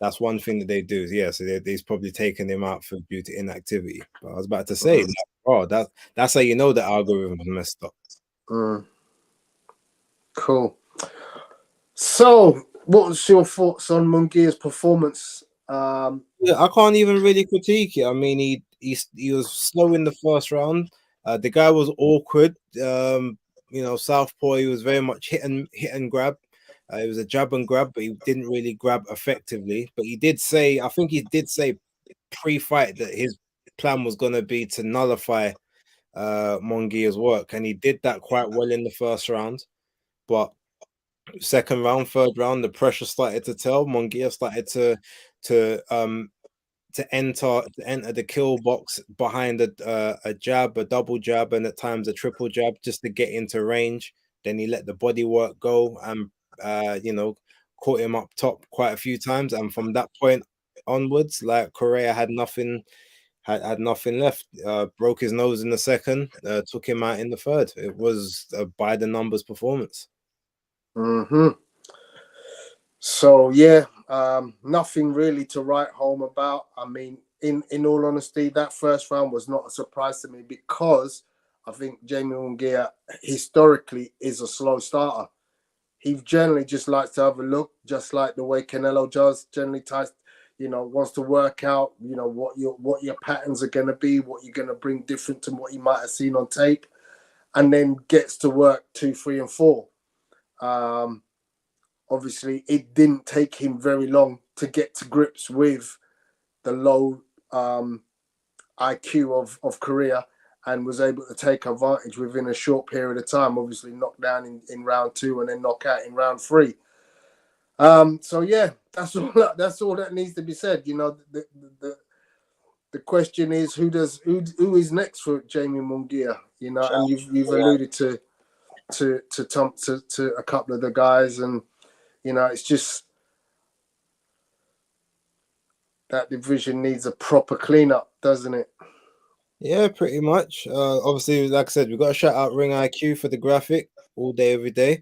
Speaker 2: That's one thing that they do. Yeah, so they've probably taken him out due to inactivity. But I was about to say, that's how you know the algorithm's messed up.
Speaker 1: Cool. So, what was your thoughts on Munguia's performance?
Speaker 2: Yeah, I can't even really critique it. I mean, he was slow in the first round. The guy was awkward. Southpaw. He was very much hit and grab. It was a jab and grab, but he didn't really grab effectively. But he did say, I think he did say pre-fight that his plan was going to be to nullify Munguia's work, and he did that quite well in the first round. But second round, third round, the pressure started to tell. Munguia started to enter the kill box behind a jab, a double jab, and at times a triple jab just to get into range. Then he let the body work go and caught him up top quite a few times. And from that point onwards, like Correa had nothing left. Broke his nose in the second, took him out in the third. It was a by the numbers performance.
Speaker 1: So yeah, nothing really to write home about. I mean, in all honesty, that first round was not a surprise to me because I think Jamie Munguia historically is a slow starter. He generally just likes to have a look, just like the way Canelo does. Generally, wants to work out, what your patterns are going to be, what you're going to bring different to what you might have seen on tape, and then gets to work 2, 3, and 4. Obviously, it didn't take him very long to get to grips with the low IQ of Korea and was able to take advantage within a short period of time. Obviously, knocked down in round 2 and then knock out in round 3. So yeah, that's all that needs to be said. The question is who is next for Jamie Munguia? And you've alluded to a couple of the guys, and it's just that division needs a proper cleanup, doesn't it?
Speaker 2: Yeah, pretty much. Obviously, like I said, we've got to shout out Ring IQ for the graphic all day, every day.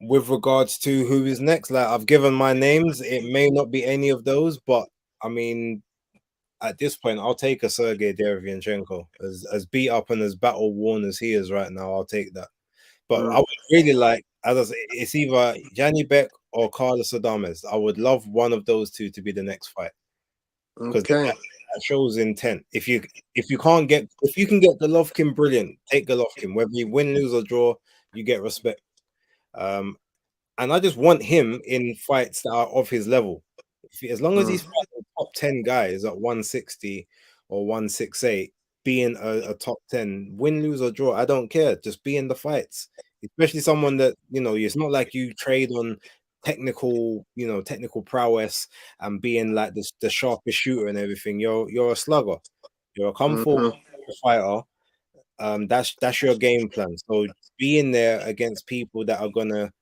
Speaker 2: With regards to who is next, like I've given my names, it may not be any of those, but I mean, at this point, I'll take a Sergey Derevyanchenko. As beat up and as battle worn as he is right now, I'll take that. But I would really like, as I say, it's either Janny Beck or Carlos Adames. I would love one of those two to be the next fight, because that shows intent. If you can get Golovkin, brilliant. Take Golovkin. Whether you win, lose, or draw, you get respect. And I just want him in fights that are of his level. As long as he's fighting top 10 guys at 160 or 168, being a top 10, win, lose, or draw, I don't care. Just be in the fights. Especially someone that, it's not like you trade on technical prowess and being like the sharpest shooter and everything. You're a slugger. You're a come forward fighter. That's your game plan. So being there against people that are gonna,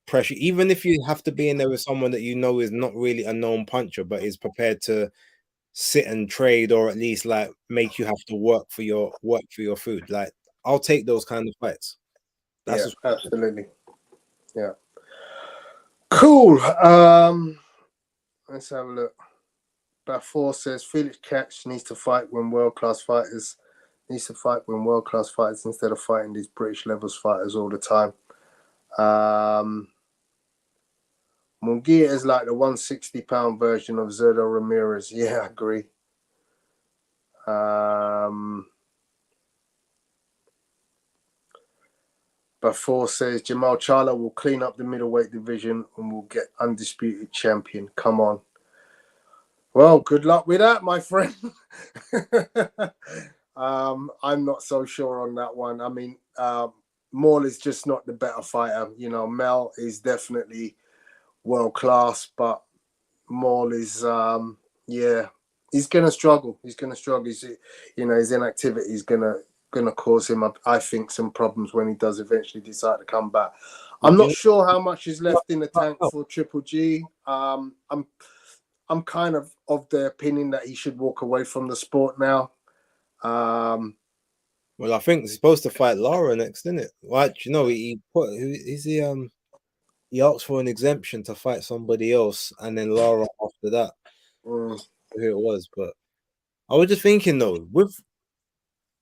Speaker 2: pressure, even if you have to be in there with someone that is not really a known puncher, but is prepared to sit and trade, or at least like make you have to work for your food. Like, I'll take those kind of fights.
Speaker 1: That's absolutely. Yeah. Cool. Let's have a look. Bafor says Felix Catch needs to fight when world-class fighters instead of fighting these British levels fighters all the time. Munguia is like the 160-pound version of Zerdo Ramirez. Yeah, I agree. Bafor says Jamal Charlo will clean up the middleweight division and will get undisputed champion. Come on. Well, good luck with that, my friend. I'm not so sure on that one. I mean, Maul is just not the better fighter. Mel is definitely world class, but Maul is, he's gonna struggle. His inactivity is gonna cause him, I think, some problems when he does eventually decide to come back. I'm not sure how much is left in the tank for Triple G. I'm kind of the opinion that he should walk away from the sport now.
Speaker 2: Well, I think he's supposed to fight Lara next, isn't it? Well, he asked for an exemption to fight somebody else, and then Lara after that. Who it was, but I was just thinking though,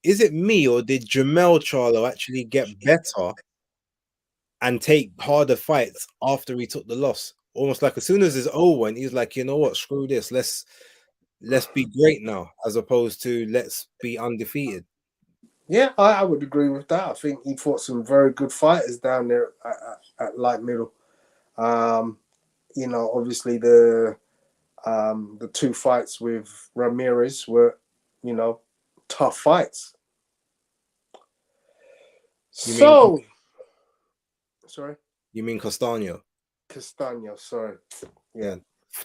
Speaker 2: is it me, or did Jamel Charlo actually get better and take harder fights after he took the loss? Almost like as soon as his O went, he's like, you know what, screw this, let's be great now, as opposed to let's be undefeated.
Speaker 1: Yeah, I would agree with that. I think he fought some very good fighters down there at light middle. Obviously the two fights with Ramirez were, tough fights. Sorry.
Speaker 2: You mean Castaño?
Speaker 1: Castaño, sorry. Yeah.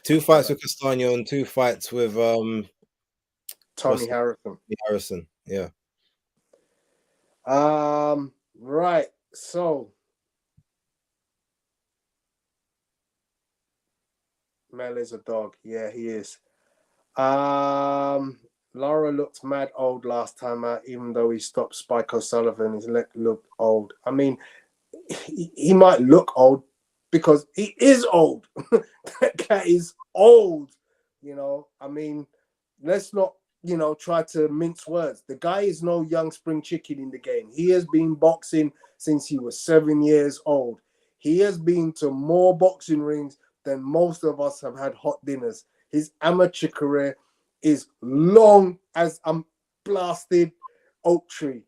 Speaker 2: 2 fights with Castaño and 2 fights with
Speaker 1: Tony
Speaker 2: Harrison. Yeah.
Speaker 1: Right. So Mel is a dog. Yeah, he is. Lara looked mad old last time out, even though he stopped Spike O'Sullivan. His leg looked old. I mean, he might look old because he is old. That cat is old. I mean, let's not, try to mince words. The guy is no young spring chicken in the game. He has been boxing since he was 7 years old. He has been to more boxing rings than most of us have had hot dinners. His amateur career is long as a blasted oak tree.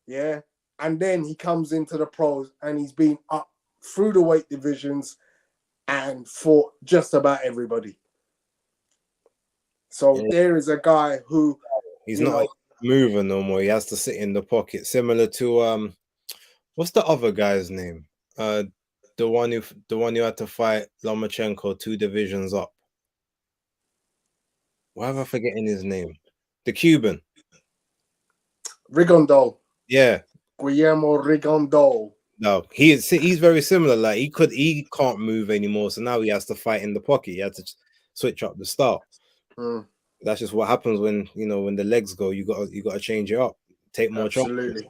Speaker 1: Yeah. And then he comes into the pros and he's been up through the weight divisions and fought just about everybody. So there is a guy who
Speaker 2: he's not moving no more. He has to sit in the pocket, similar to what's the other guy's name? The one who had to fight Lomachenko 2 divisions up. Why am I forgetting his name? The Cuban.
Speaker 1: Rigondeaux.
Speaker 2: Yeah.
Speaker 1: Guillermo Rigondeaux.
Speaker 2: No, he's very similar. Like he can't move anymore, so now he has to fight in the pocket. He had to switch up the style. That's just what happens when when the legs go. You got to change it up, take more chances.
Speaker 1: Absolutely,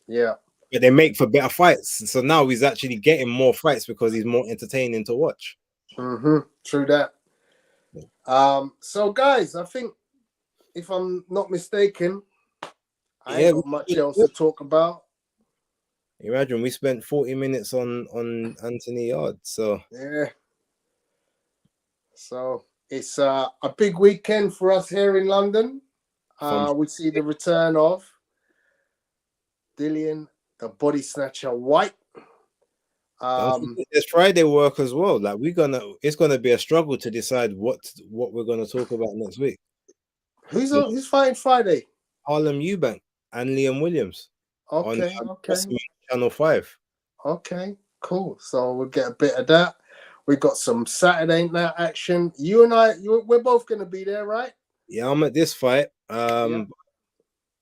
Speaker 1: yeah.
Speaker 2: But they make for better fights. So now he's actually getting more fights because he's more entertaining to watch.
Speaker 1: True that. So guys, I think if I'm not mistaken, I ain't got much else to talk about.
Speaker 2: Imagine we spent 40 minutes on Anthony Yard. So
Speaker 1: yeah. So it's a big weekend for us here in London. We see the return of Dillian, the body snatcher White.
Speaker 2: There's Friday work as well. Like it's gonna be a struggle to decide what we're gonna talk about next week.
Speaker 1: Who's fighting Friday?
Speaker 2: Harlem Eubank and Liam Williams.
Speaker 1: Okay.
Speaker 2: Channel 5.
Speaker 1: Okay, cool. So we'll get a bit of that. We got some Saturday night action. You and I, we're both going to be there, right?
Speaker 2: Yeah, I'm at this fight.
Speaker 1: Yeah.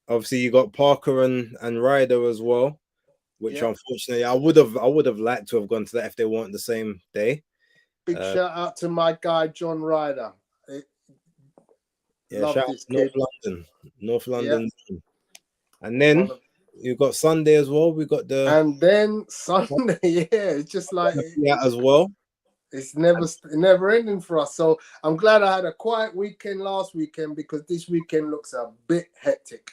Speaker 2: Obviously you got Parker and Ryder as well, which unfortunately I would have liked to have gone to that if they weren't the same day.
Speaker 1: Big shout out to my guy John Ryder.
Speaker 2: Love this kid. North London.
Speaker 1: Yeah.
Speaker 2: And then you got Sunday as well. We got
Speaker 1: and then Sunday, it's just like
Speaker 2: as well.
Speaker 1: It's never ending for us. So I'm glad I had a quiet weekend last weekend because this weekend looks a bit hectic.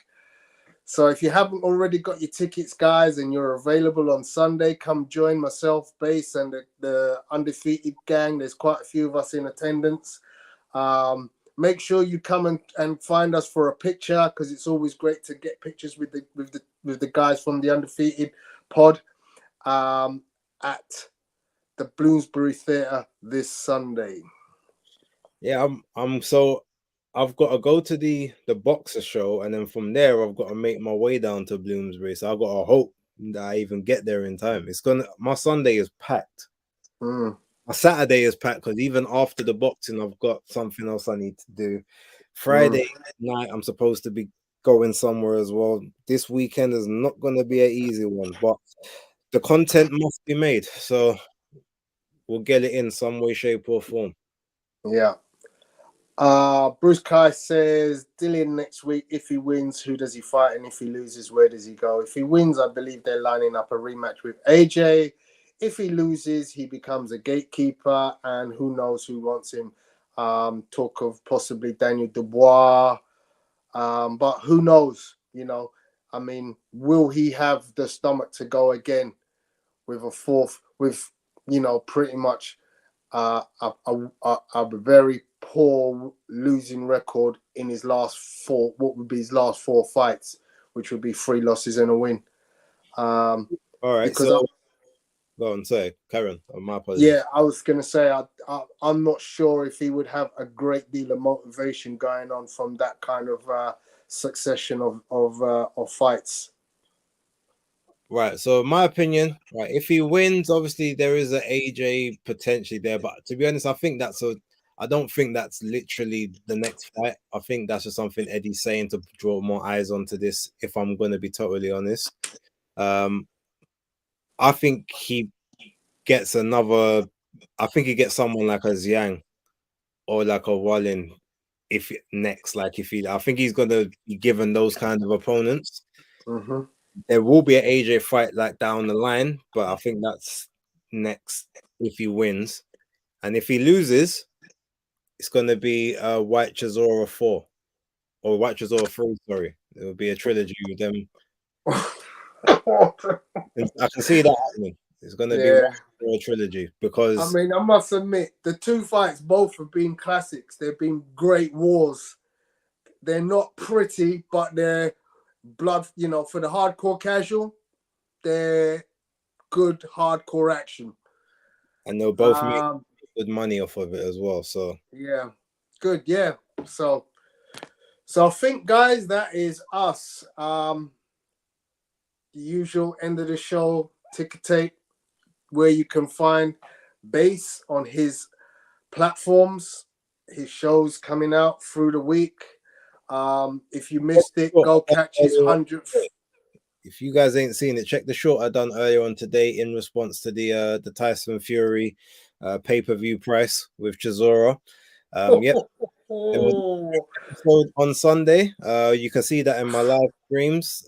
Speaker 1: So if you haven't already got your tickets, guys, and you're available on Sunday, come join myself, Base, and the Undefeated gang. There's quite a few of us in attendance. Make sure you come and find us for a picture because it's always great to get pictures with the guys from the Undefeated pod at the Bloomsbury Theatre this Sunday.
Speaker 2: Yeah, I've got to go to the Boxer show, and then from there I've got to make my way down to Bloomsbury. So I've got to hope that I even get there in time. My Sunday is packed. My Saturday is packed because even after the boxing, I've got something else I need to do. Friday night, I'm supposed to be going somewhere as well. This weekend is not going to be an easy one, but the content must be made. So we'll get it in some way, shape, or form.
Speaker 1: Yeah. Bruce Kai says Dillian next week. If he wins, who does he fight? And if he loses, where does he go? If he wins, I believe they're lining up a rematch with AJ. If he loses, he becomes a gatekeeper, and who knows who wants him. Talk of possibly Daniel Dubois, but who knows? I mean, will he have the stomach to go again with a fourth, with pretty much a very poor losing record in his last four, what would be his last 4 fights, which would be 3 losses and a win.
Speaker 2: All right, so go on, say, Karen, my apologies.
Speaker 1: Yeah, I was going to say, I'm not sure if he would have a great deal of motivation going on from that kind of succession of fights.
Speaker 2: Right, so my opinion, right, if he wins, obviously there is an AJ potentially there, but to be honest, I don't think that's literally the next fight. I think that's just something Eddie's saying to draw more eyes onto this, if I'm going to be totally honest. I think he gets someone like a Zhang or like a Wallin I think he's going to be given those kind of opponents. There will be an AJ fight like down the line, but I think that's next if he wins. And if he loses, it's going to be White Chisora 4 or White Chisora 3, sorry. It will be a trilogy with them. I can see that happening. It's going to be a trilogy because...
Speaker 1: I mean, I must admit, the 2 fights both have been classics. They've been great wars. They're not pretty, but they're blood, for the hardcore casual, they're good hardcore action.
Speaker 2: And they'll both make good money off of it as well. So
Speaker 1: yeah, good, yeah. So I think, guys, that is us. The usual end of the show ticker tape, where you can find Base on his platforms, his shows coming out through the week. If you missed it, go catch his 100th.
Speaker 2: If you guys ain't seen it, check the short I done earlier on today in response to the Tyson Fury pay-per-view price with Chisora. Yep. On Sunday, you can see that in my live streams.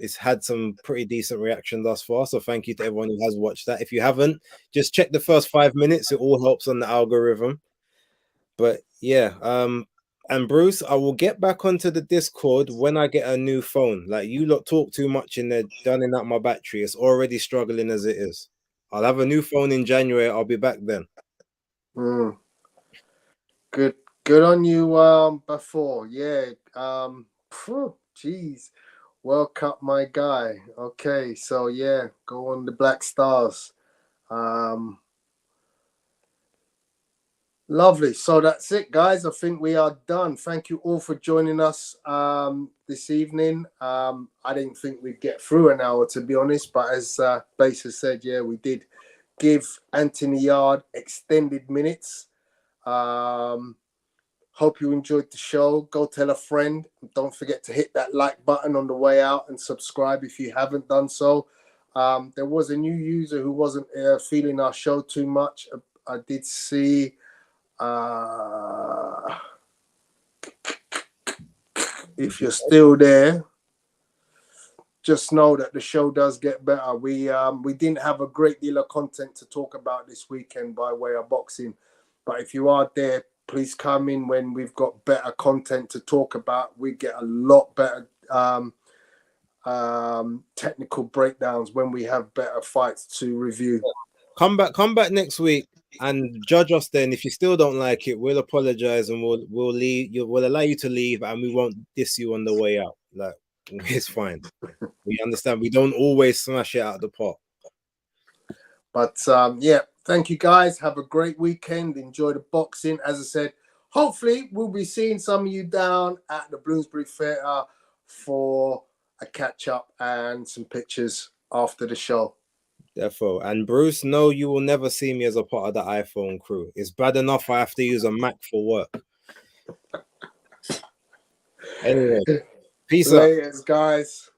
Speaker 2: It's had some pretty decent reaction thus far, so thank you to everyone who has watched that. If you haven't, just check the first 5 minutes. It all helps on the algorithm. But yeah, and Bruce, I will get back onto the Discord when I get a new phone. Like, you lot talk too much in there, dunning out my battery. It's already struggling as it is. I'll have a new phone in January. I'll be back then.
Speaker 1: Good on you. Before, yeah. Jeez, World Cup, my guy. Okay, so yeah, go on the Black Stars. Lovely. So that's it, guys. I think we are done. Thank you all for joining us this evening. I didn't think we'd get through an hour, to be honest, but as Base has said, yeah, we did give Anthony Yard extended minutes. Hope you enjoyed the show. Go tell a friend. Don't forget to hit that like button on the way out and subscribe if you haven't done so. There was a new user who wasn't feeling our show too much. I did see... if you're still there, just know that the show does get better. We didn't have a great deal of content to talk about this weekend by way of boxing, but if you are there, please come in when we've got better content to talk about. We get a lot better technical breakdowns when we have better fights to review.
Speaker 2: Come back next week and judge us then. If you still don't like it, we'll apologize and we'll leave. We'll allow you to leave, and we won't diss you on the way out. Like, it's fine. We understand. We don't always smash it out of the pot.
Speaker 1: But yeah, thank you guys. Have a great weekend. Enjoy the boxing. As I said, hopefully we'll be seeing some of you down at the Bloomsbury Theatre for a catch up and some pictures after the show.
Speaker 2: Therefore, and Bruce, no, you will never see me as a part of the iPhone crew. It's bad enough I have to use a Mac for work. Anyway, peace out.
Speaker 1: Laters, guys.